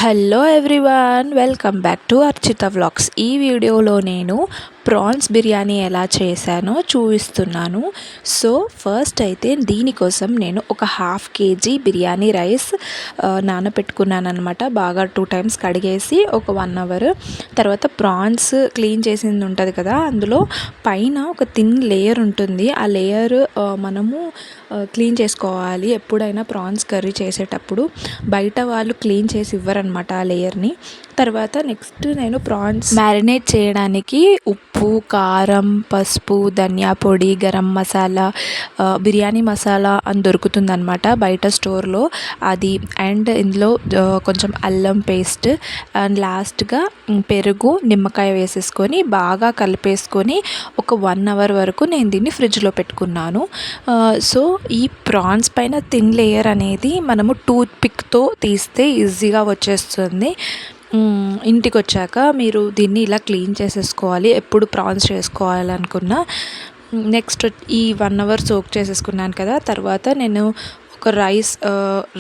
Hello everyone, welcome back to Archita vlogs. ఈ వీడియోలో నేను ప్రాన్స్ బిర్యానీ ఎలా చేశానో చూపిస్తున్నాను. సో ఫస్ట్ అయితే దీనికోసం నేను ఒక 1/2 kg బిర్యానీ రైస్ నానబెట్టుకున్నాను అనమాట. బాగా 2 times కడిగేసి ఒక 1 hour తర్వాత ప్రాన్స్ క్లీన్ చేసింది ఉంటుంది కదా, అందులో పైన ఒక థిన్ లేయర్ ఉంటుంది. ఆ లేయర్ మనము క్లీన్ చేసుకోవాలి. ఎప్పుడైనా ప్రాన్స్ కర్రీ చేసేటప్పుడు బయట వాళ్ళు క్లీన్ చేసి ఇవ్వరనమాట ఆ లేయర్ని. తర్వాత నెక్స్ట్ నేను ప్రాన్స్ మ్యారినేట్ చేయడానికి ఉప్పు, కారం, పసుపు, ధనియా పొడి, గరం మసాలా, బిర్యానీ మసాలా అని దొరుకుతుందనమాట బయట స్టోర్లో, అది. అండ్ ఇందులో కొంచెం అల్లం పేస్ట్ అండ్ లాస్ట్గా పెరుగు, నిమ్మకాయ వేసేసుకొని బాగా కలిపేసుకొని ఒక 1 hour వరకు నేను దీన్ని ఫ్రిడ్జ్లో పెట్టుకున్నాను. సో ఈ ప్రాన్స్ పైన థిన్ లేయర్ అనేది మనము టూత్ పిక్తో తీస్తే ఈజీగా వచ్చేస్తుంది. ఇంటికి వచ్చాక మీరు దీన్ని ఇలా క్లీన్ చేసేసుకోవాలి ఎప్పుడు ప్రాన్స్ చేసుకోవాలనుకున్నా. నెక్స్ట్ ఈ 1 hour సోక్ చేసేసుకున్నాను కదా. తర్వాత నేను ఒక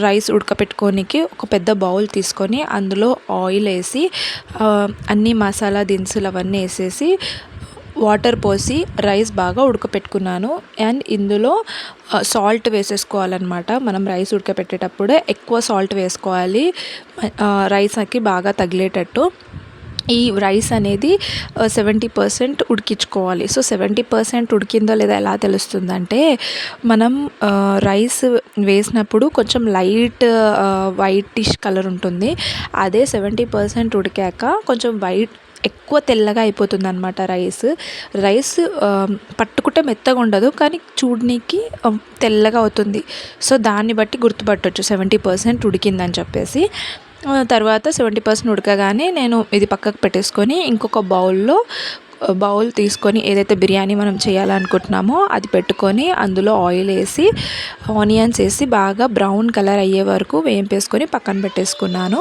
రైస్ ఉడకపెట్టుకోనికి ఒక పెద్ద బౌల్ తీసుకొని అందులో ఆయిల్ వేసి అన్ని మసాలా దినుసులు అవన్నీ వేసేసి వాటర్ పోసి రైస్ బాగా ఉడకపెట్టుకున్నాను. అండ్ ఇందులో సాల్ట్ వేసేసుకోవాలన్నమాట. మనం రైస్ ఉడకపెట్టేటప్పుడే ఎక్కువ సాల్ట్ వేసుకోవాలి, రైస్కి బాగా తగిలేటట్టు. ఈ రైస్ అనేది 70% ఉడికించుకోవాలి. సో 70% ఉడికిందో లేదా ఎలా తెలుస్తుందంటే, మనం రైస్ వేసినప్పుడు కొంచెం లైట్ వైటిష్ కలర్ ఉంటుంది. అదే 70% ఉడికాక కొంచెం ఎక్కువ తెల్లగా అయిపోతుంది అనమాట రైస్ పట్టుకుంటే మెత్తగా ఉండదు, కానీ చూడడానికి తెల్లగా అవుతుంది. సో దాన్ని బట్టి గుర్తుపట్టవచ్చు 70% ఉడికిందని చెప్పేసి. తర్వాత 70% ఉడకగానే నేను ఇది పక్కకు పెట్టేసుకొని ఇంకొక బౌల్ తీసుకొని ఏదైతే బిర్యానీ మనం చేయాలనుకుంటున్నామో అది పెట్టుకొని అందులో ఆయిల్ వేసి ఆనియన్స్ వేసి బాగా బ్రౌన్ కలర్ అయ్యే వరకు వేంపేసుకొని పక్కన పెట్టేసుకున్నాను.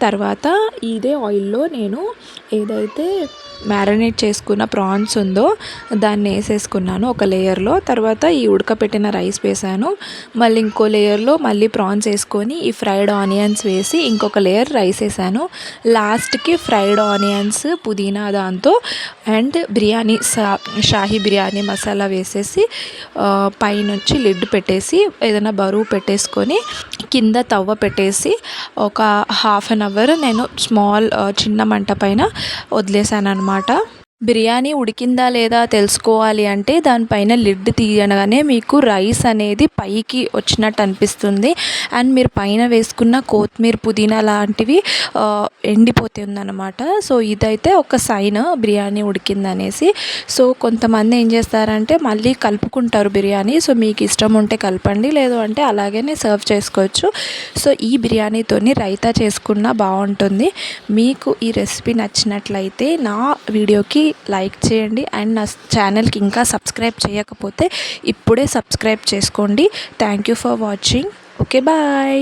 తర్వాత ఇదే ఆయిల్లో నేను ఏదైతే మ్యారినేట్ చేసుకున్న ప్రాన్స్ ఉందో దాన్ని వేసేసుకున్నాను ఒక లేయర్లో. తర్వాత ఈ ఉడకపెట్టిన రైస్ వేసాను. మళ్ళీ ఇంకో లేయర్లో మళ్ళీ ప్రాన్స్ వేసుకొని ఈ ఫ్రైడ్ ఆనియన్స్ వేసి ఇంకొక లేయర్ రైస్ వేసాను. లాస్ట్కి ఫ్రైడ్ ఆనియన్స్, పుదీనా దాంతో అండ్ షాహీ బిర్యానీ మసాలా వేసేసి పైనుంచి లిడ్ పెట్టేసి ఏదైనా బరువు పెట్టేసుకొని కింద తవ్వ పెట్టేసి ఒక 1/2 hour నేను చిన్న మంట పైన వదిలేసాను అనమాట. బిర్యానీ ఉడికిందా లేదా తెలుసుకోవాలి అంటే దానిపైన లిడ్ తీయగానే మీకు రైస్ అనేది పైకి వచ్చినట్టు అనిపిస్తుంది. అండ్ మీరు పైన వేసుకున్న కొత్తిమీర, పుదీనా లాంటివి ఎండిపోతుందన్నమాట. సో ఇదైతే ఒక సైన్ బిర్యానీ ఉడికిందనేసి. సో కొంతమంది ఏం చేస్తారంటే మళ్ళీ కలుపుకుంటారు బిర్యానీ. సో మీకు ఇష్టం ఉంటే కలపండి, లేదు అంటే అలాగనే సర్వ్ చేసుకోవచ్చు. సో ఈ బిర్యానీతోని రైతా చేసుకున్నా బాగుంటుంది. మీకు ఈ రెసిపీ నచ్చినట్లయితే నా వీడియోకి లైక్ చేయండి. అండ్ నా ఛానల్కి ఇంకా సబ్స్క్రైబ్ చేయకపోతే ఇప్పుడే సబ్స్క్రైబ్ చేసుకోండి. Thank you for watching. Okay, bye.